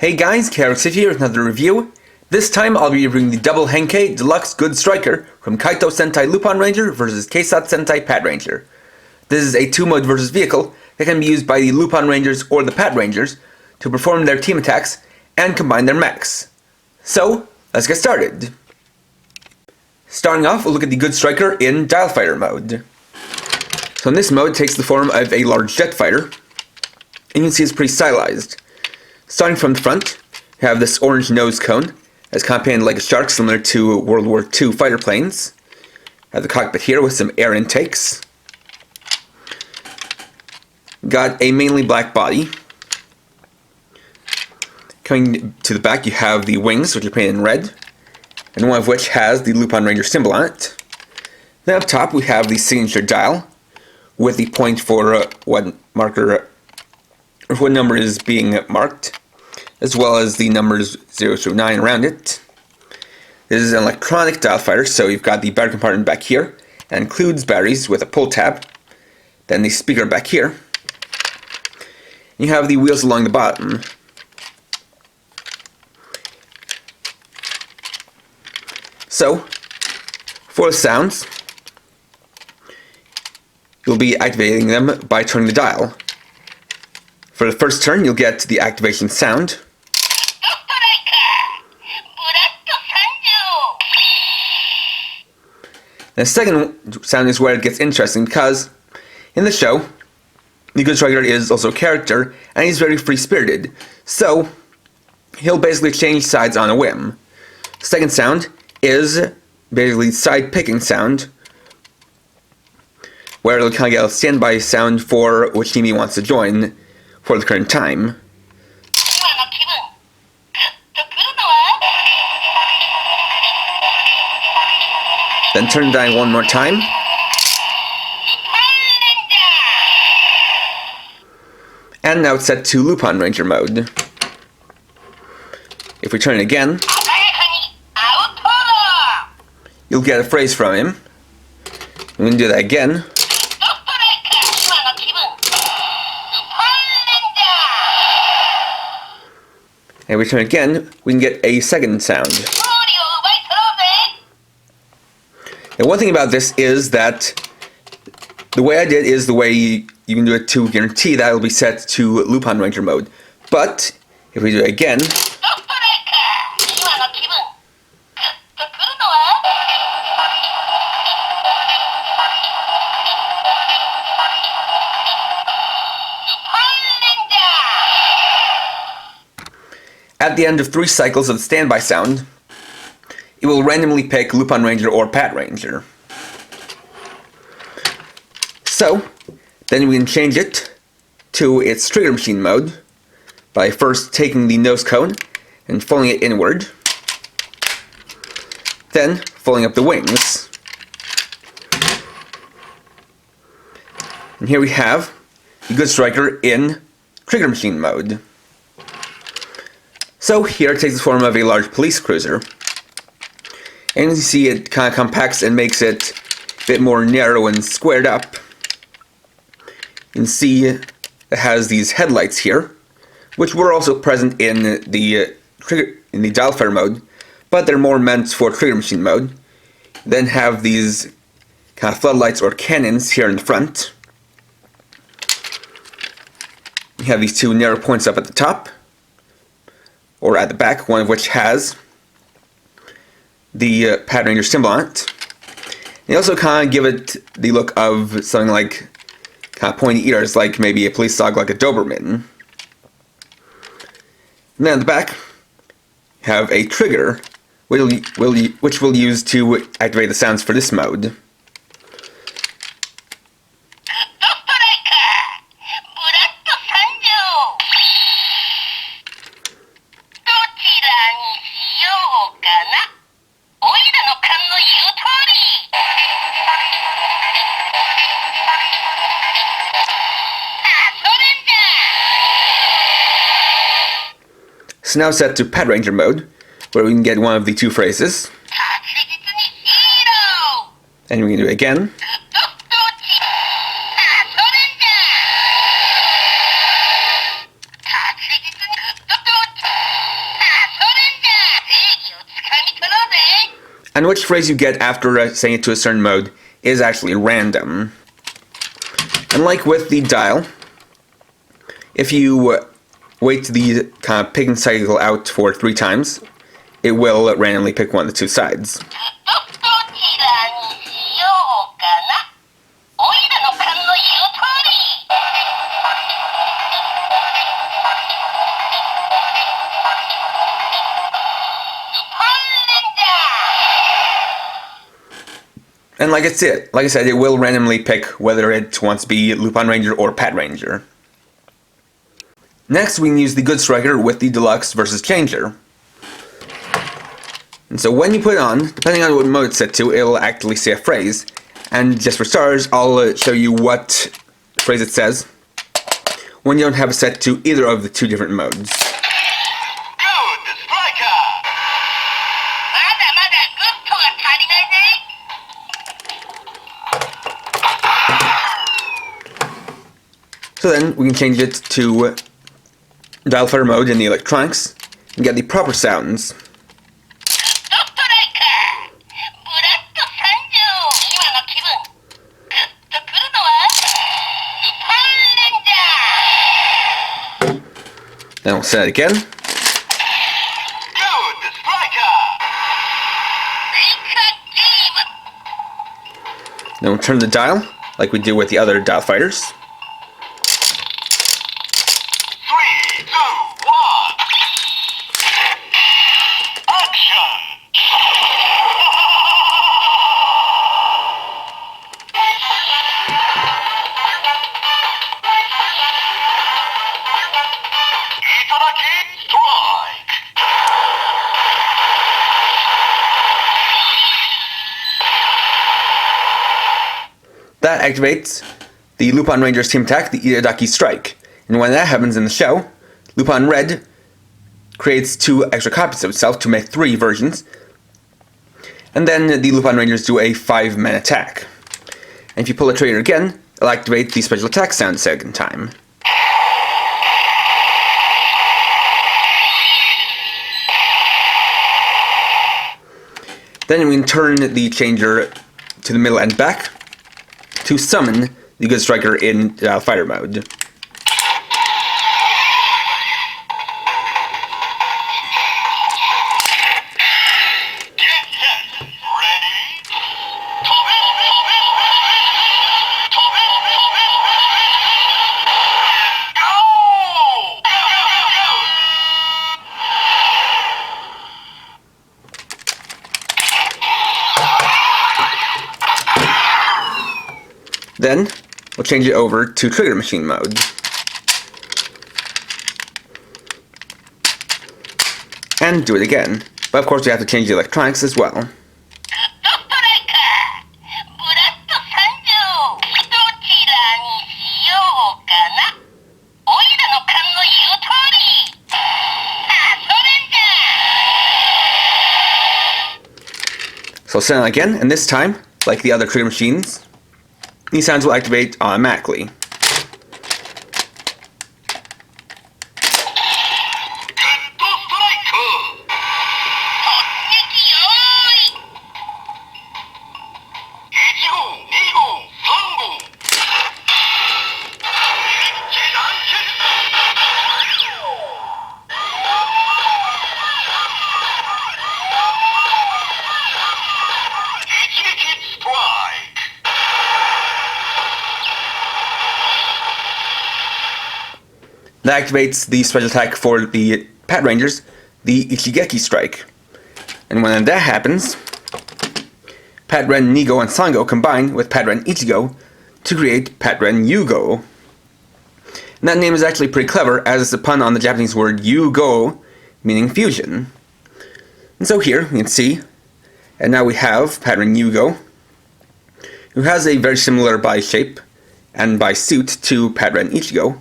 Hey guys, Keisatsu here with another review. This time I'll be reviewing the Double Henkei Deluxe Good Striker from Kaitou Sentai Lupinranger vs Keisatsu Sentai Patranger. This is a 2-mode versus vehicle that can be used by the Lupinrangers or the Patrangers to perform their team attacks and combine their mechs. So, let's get started. Starting off, we'll look at the Good Striker in Dial Fighter mode. So in this mode, it takes the form of a large jet fighter, and you can see it's pretty stylized. Starting from the front, you have this orange nose cone, that's kind of painted like a shark, similar to World War II fighter planes. Have the cockpit here with some air intakes. Got a mainly black body. Coming to the back, you have the wings, which are painted in red, and one of which has the Lupinranger symbol on it. Then up top, we have the signature dial, with the point for what number is being marked, as well as the numbers 0 through 9 around it. This is an electronic dial fighter, so you've got the battery compartment back here, and includes batteries with a pull tab, then the speaker back here. You have the wheels along the bottom. So, for the sounds, you'll be activating them by turning the dial. For the first turn, you'll get the activation sound. The second sound is where it gets interesting, because in the show, the Good Striker is also a character, and he's very free-spirited, so he'll basically change sides on a whim. The second sound is basically side-picking sound, where it'll kind of get a standby sound for which team he wants to join for the current time. Then turn the dial one more time. And now it's set to Lupinranger mode. If we turn it again, you'll get a phrase from him. I'm going to do that again. And if we turn again, we can get a second sound. And one thing about this is that the way I did is the way you can do it to guarantee that it'll be set to Lupinranger mode. But if we do it again, at the end of 3 cycles of the standby sound, it will randomly pick Lupinranger or Patranger. So, then we can change it to its trigger machine mode by first taking the nose cone and folding it inward, then folding up the wings. And here we have the Good Striker in trigger machine mode. So here it takes the form of a large police cruiser. And as you see, it kind of compacts and makes it a bit more narrow and squared up. You can see it has these headlights here, which were also present in the dial fighter mode, but they're more meant for trigger machine mode. Then have these kind of floodlights or cannons here in the front. You have these 2 narrow points up at the top, or at the back, one of which has the Patranger symbol on it. They also kind of give it the look of something like kind of pointy ears, like maybe a police dog like a Doberman. And then at the back, you have a trigger, which we'll use to activate the sounds for this mode. So now set to Patranger mode, where we can get one of the 2 phrases. And we can do it again. and which phrase you get after saying it to a certain mode is actually random. And like with the dial, if you wait the kind of picking cycle out for 3 times, it will randomly pick one of the 2 sides. And like I said, it will randomly pick whether it wants to be Lupinranger or Patranger. Next, we can use the Good Striker with the Deluxe versus Changer. And so when you put it on, depending on what mode it's set to, it'll actually say a phrase. And just for starters, I'll show you what phrase it says when you don't have it set to either of the 2 different modes. So then we can change it to dial fighter mode in the electronics and get the proper sounds. Then we'll set it again. Then we'll turn the dial like we do with the other dial fighters. Itadaki Strike! That activates the Lupinranger's team attack, the Itadaki Strike. And when that happens in the show, Lupin Red creates 2 extra copies of itself to make 3 versions. And then the Lupinrangers do a 5-man attack. And if you pull the trigger again, it'll activate the special attack sound a second time. Then we can turn the changer to the middle and back to summon the Good Striker in fighter mode. Then, we'll change it over to trigger machine mode. And do it again. But of course we have to change the electronics as well. So set it again, and this time, like the other trigger machines, these sounds will activate automatically. Ichigeki Strike! That activates the special attack for the Patrangers, the Ichigeki Strike. And when that happens, Patren Nigo and Sango combine with Patren Ichigo to create Patren Yugo. And that name is actually pretty clever, as it's a pun on the Japanese word Yugo, meaning fusion. And so here, you can see, and now we have Patren Yugo, who has a very similar body shape and body suit to Patren Ichigo.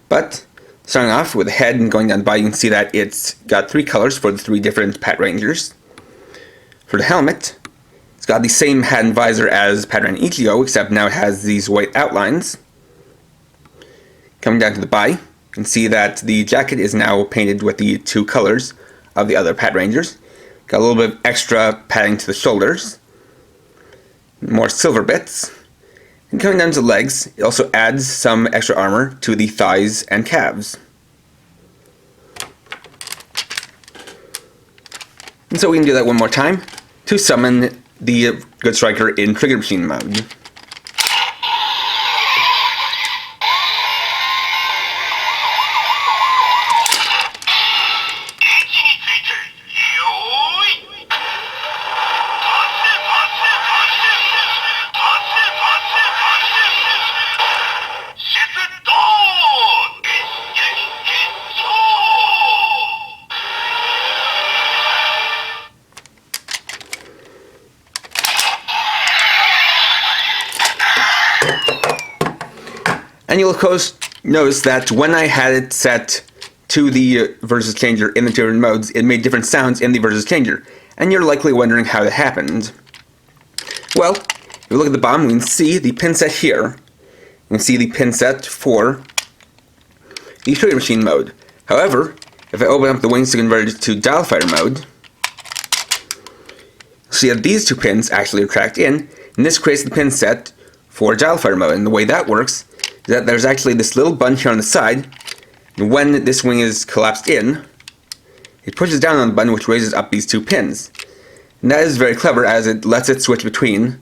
But, starting off with the head and going down the body, you can see that it's got 3 colors for the 3 different Patrangers. For the helmet, it's got the same hat and visor as Patren Ichigo, except now it has these white outlines. Coming down to the body, you can see that the jacket is now painted with the 2 colors of the other Patrangers. Got a little bit of extra padding to the shoulders. More silver bits. And coming down to the legs, it also adds some extra armor to the thighs and calves. And so we can do that one more time to summon the Good Striker in Trigger Machine mode. And you'll of course notice that when I had it set to the versus changer in the different modes, it made different sounds in the versus changer. And you're likely wondering how that happened. Well, if you look at the bottom, we can see the pin set here. You can see the pin set for the Trigger Machine mode. However, if I open up the wings to convert it to Dial Fighter mode, you'll see that these two pins actually are tracked in, and this creates the pin set for Dial Fighter mode. And the way that works is that there's actually this little button here on the side, and when this wing is collapsed in, it pushes down on the button which raises up these two pins. And that is very clever, as it lets it switch between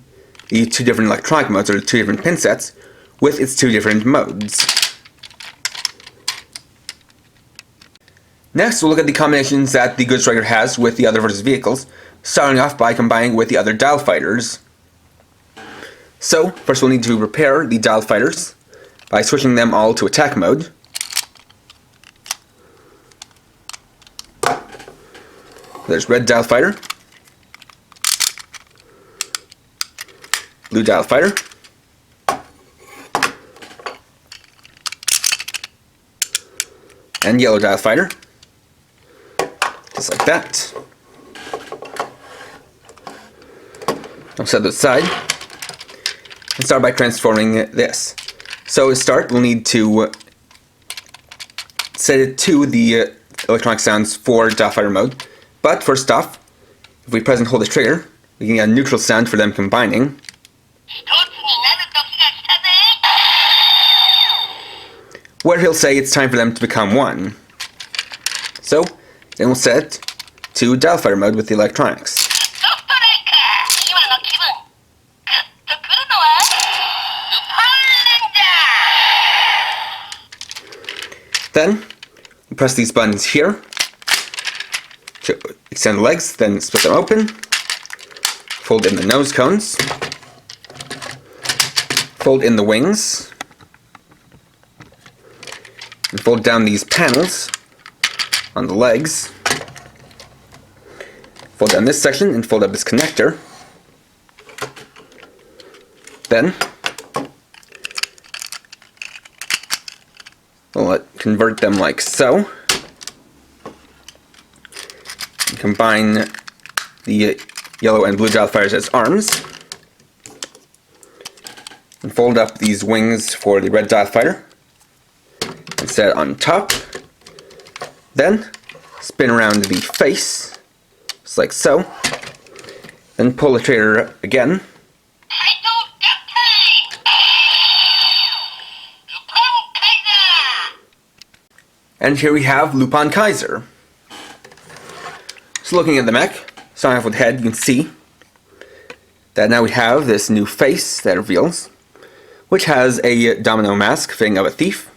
the two different electronic modes, or the two different pin sets, with its two different modes. Next, we'll look at the combinations that the Good Striker has with the other versus vehicles, starting off by combining with the other Dial Fighters. So, first we'll need to repair the Dial Fighters by switching them all to attack mode. There's red Dial Fighter, blue Dial Fighter, and yellow Dial Fighter, just like that. I'll set those aside and start by transforming this. So to start, we'll need to set it to the electronic sounds for Dial Fighter mode. But first off, if we press and hold the trigger, we can get a neutral sound for them combining. Where he'll say it's time for them to become one. So, then we'll set it to Dial Fighter mode with the electronics. Then, we press these buttons here to extend the legs, then split them open, fold in the nose cones, fold in the wings, and fold down these panels on the legs, fold down this section and fold up this connector. Then we'll convert them like so. And combine the yellow and blue Dial Fighters as arms. And fold up these wings for the red Dial Fighter. And set it on top. Then spin around the face, just like so. Then pull the trigger again. And here we have LupinKaiser. So looking at the mech, starting off with head, you can see that now we have this new face that reveals, which has a domino mask fitting of a thief.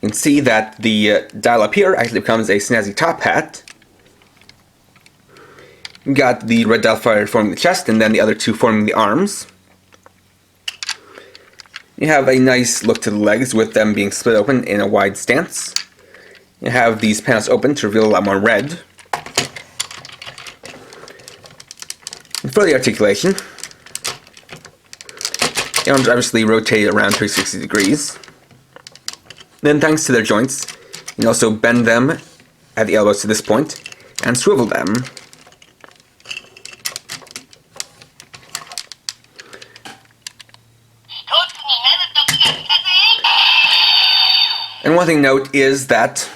You can see that the dial up here actually becomes a snazzy top hat. You got the red Dial Fighter forming the chest, and then the other two forming the arms. You have a nice look to the legs with them being split open in a wide stance. You have these panels open to reveal a lot more red. And for the articulation, the arms obviously rotate around 360 degrees. Then thanks to their joints, you can also bend them at the elbows to this point and swivel them. And one thing to note is that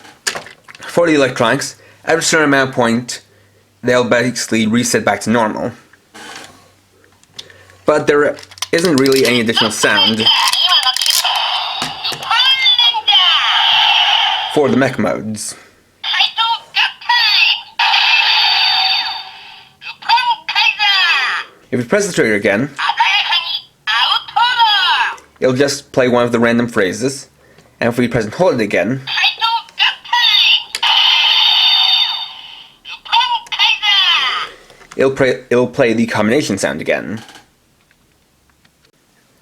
for the electronics, at a certain amount of point, they'll basically reset back to normal. But there isn't really any additional sound for the mech modes. If you press the trigger again, it'll just play one of the random phrases, and if we press and hold it again, it'll play the combination sound again.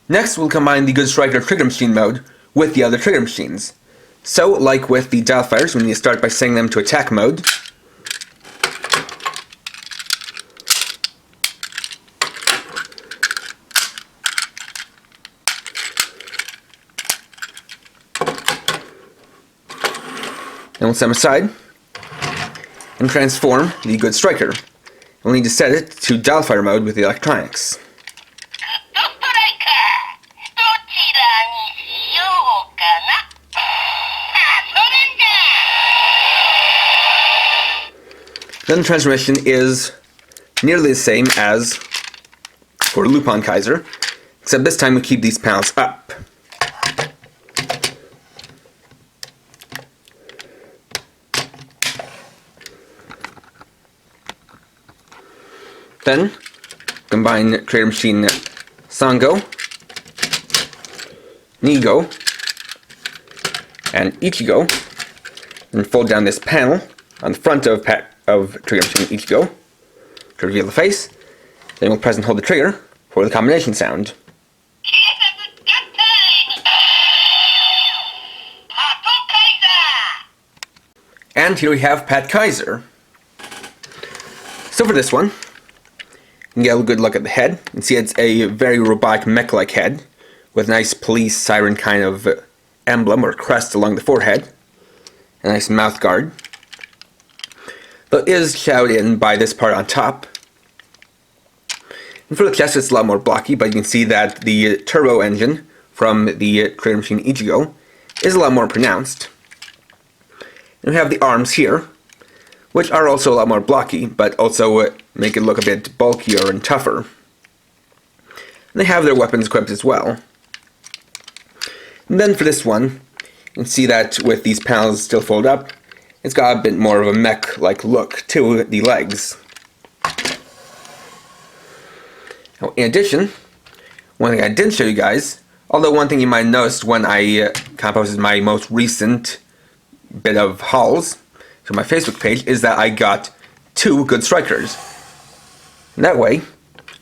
Next, we'll combine the Good Striker trigger machine mode with the other trigger machines. So, like with the dial fighters, we need to start by setting them to attack mode. Then we'll set them aside and transform the Good Striker. We'll need to set it to dial fighter mode with the electronics. Then the transformation is nearly the same as for LupinKaiser, except this time we keep these panels up. Then, combine Trigger Machine Sango, Nigo, and Ichigo, and fold down this panel on the front of Trigger Machine Ichigo to reveal the face. Then we'll press and hold the trigger for the combination sound. And here we have PatKaiser. So for this one, you can get a good look at the head. You can see it's a very robotic mech-like head with a nice police siren kind of emblem or crest along the forehead. A nice mouth guard. But it is shadowed in by this part on top. And for the chest it's a lot more blocky, but you can see that the turbo engine from the Trigger Machine Ichigo is a lot more pronounced. And we have the arms here, which are also a lot more blocky, but also make it look a bit bulkier and tougher. And they have their weapons equipped as well. And then for this one, you can see that with these panels still folded up, it's got a bit more of a mech-like look to the legs. Now, in addition, one thing I didn't show you guys, although one thing you might notice when I posted my most recent bit of hauls to my Facebook page, is that I got 2 Good Strikers. And that way,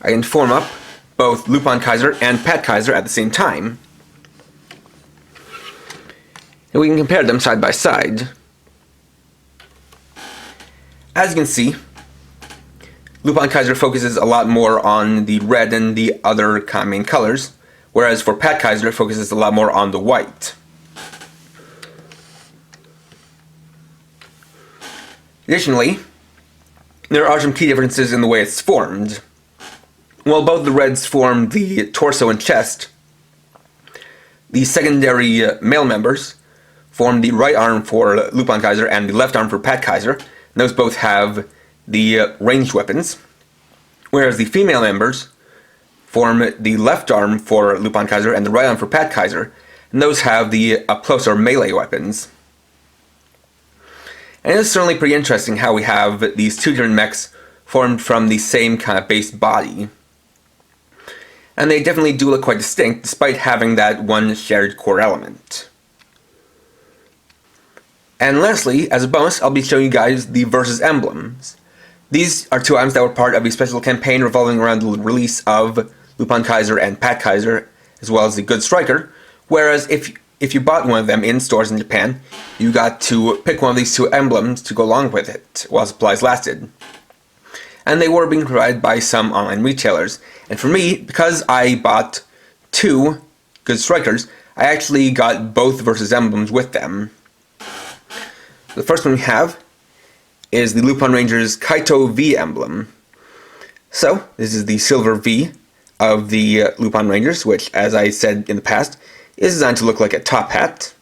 I can form up both LupinKaiser and PatKaiser at the same time. And we can compare them side by side. As you can see, LupinKaiser focuses a lot more on the red and the other main colors, whereas for PatKaiser it focuses a lot more on the white. Additionally, there are some key differences in the way it's formed. While both the reds form the torso and chest, the secondary male members form the right arm for LupinKaiser and the left arm for PatKaiser, and those both have the ranged weapons, whereas the female members form the left arm for LupinKaiser and the right arm for PatKaiser, and those have the up-close or melee weapons. And it's certainly pretty interesting how we have these 2 different mechs formed from the same kind of base body. And they definitely do look quite distinct, despite having that one shared core element. And lastly, as a bonus, I'll be showing you guys the Versus emblems. These are 2 items that were part of a special campaign revolving around the release of LupinKaiser and PatKaiser, as well as the Good Striker, whereas if you bought one of them in stores in Japan, you got to pick one of these 2 emblems to go along with it while supplies lasted. And they were being provided by some online retailers. And for me, because I bought 2 Good Strikers, I actually got both Versus emblems with them. The first one we have is the Lupinranger's Kaitou V emblem. So, this is the silver V of the Lupinrangers, which, as I said in the past, is designed to look like a top hat.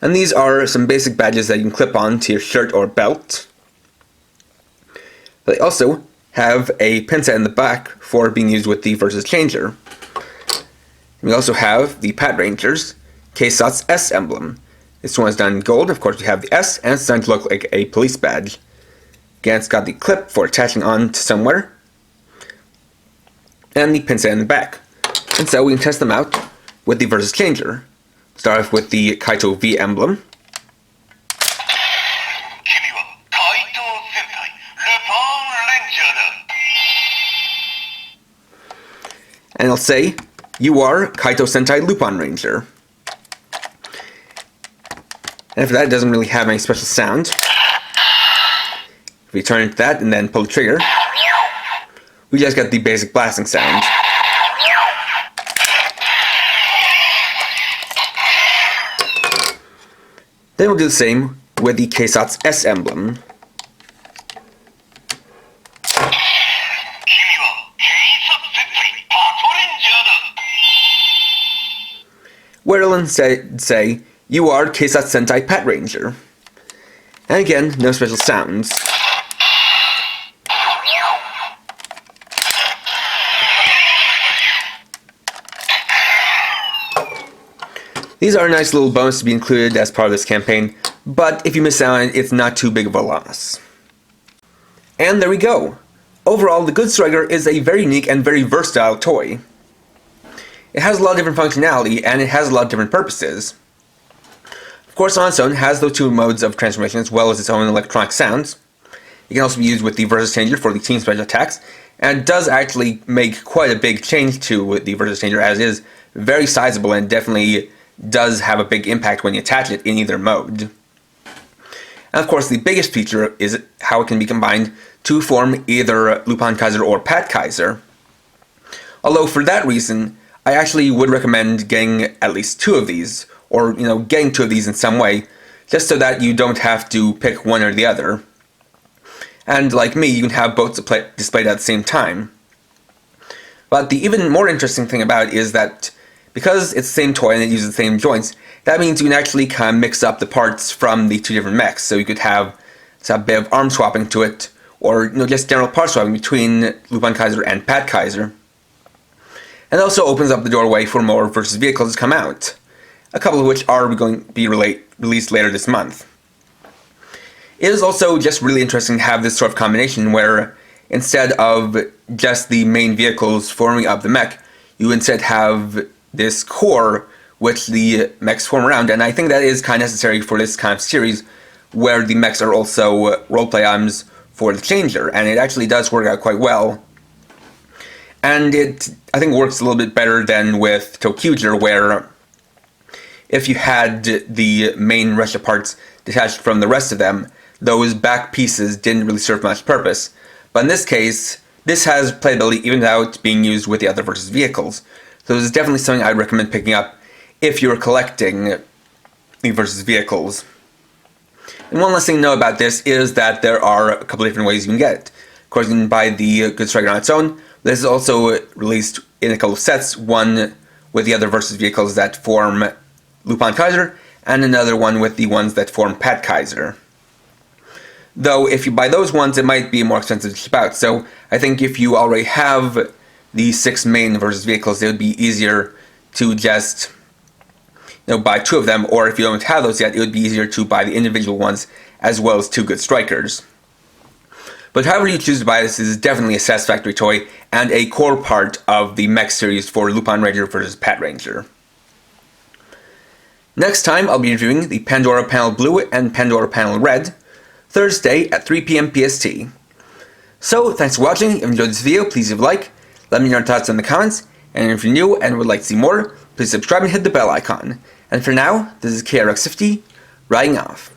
And these are some basic badges that you can clip on to your shirt or belt. But they also have a pin set in the back for being used with the Versus Changer. We also have the Patrangers Keisatsu S emblem. This one is done in gold. Of course, we have the S, and it's designed to look like a police badge. Again, it's got the clip for attaching on to somewhere, and the pin set in the back. And so we can test them out with the Versus Changer. Start off with the Kaitou V emblem. And it'll say, "You are Kaitou Sentai Lupinranger." And after that, it doesn't really have any special sound. If we turn it to that and then pull the trigger, we just get the basic blasting sound. Then we'll do the same with the Keisatsu S emblem. Where it'll instead say, "You are Keisatsu Sentai Patranger." And again, no special sounds. These are a nice little bonus to be included as part of this campaign, but if you miss out on it, it's not too big of a loss. And there we go! Overall, the Good Striker is a very unique and very versatile toy. It has a lot of different functionality, and it has a lot of different purposes. Of course, on its own, it has those two modes of transformation as well as its own electronic sounds. It can also be used with the Versus Changer for the team special attacks, and it does actually make quite a big change to the Versus Changer, as it is very sizable and definitely does have a big impact when you attach it in either mode. And of course, the biggest feature is how it can be combined to form either LupinKaiser or PatKaiser. Although for that reason, I actually would recommend getting at least two of these, or getting two of these in some way, just so that you don't have to pick one or the other. And like me, you can have both displayed at the same time. But the even more interesting thing about it is that because it's the same toy and it uses the same joints, that means you can actually kind of mix up the parts from the two different mechs. So you could have a bit of arm swapping to it, or just general part swapping between LupinKaiser and PatKaiser. And it also opens up the doorway for more Versus vehicles to come out, a couple of which are going to be released later this month. It is also just really interesting to have this sort of combination where instead of just the main vehicles forming up the mech, you instead have this core which the mechs form around, and I think that is kind of necessary for this kind of series where the mechs are also roleplay items for the Changer, and it actually does work out quite well. And it, I think, works a little bit better than with Tokuger, where if you had the main Russia parts detached from the rest of them, those back pieces didn't really serve much purpose. But in this case, this has playability even without being used with the other Versus vehicles. So this is definitely something I'd recommend picking up if you're collecting the Versus vehicles. And one last thing to know about this is that there are a couple of different ways you can get it. Of course, you can buy the Good Striker on its own. This is also released in a couple of sets, one with the other Versus vehicles that form LupinKaiser, and another one with the ones that form PatKaiser. Though, if you buy those ones, it might be more expensive to ship out, so I think if you already have the 6 main Versus vehicles, it would be easier to just buy 2 of them, or if you don't have those yet, it would be easier to buy the individual ones as well as 2 Good Strikers. But however you choose to buy this is definitely a satisfactory toy and a core part of the mech series for Lupinranger vs. Patranger. Next time I'll be reviewing the Pandora Panel Blue and Pandora Panel Red, Thursday at 3 PM PST. So, thanks for watching. If you enjoyed this video, please leave a like, let me know your thoughts in the comments, and if you're new and would like to see more, please subscribe and hit the bell icon. And for now, this is KRX50, writing off.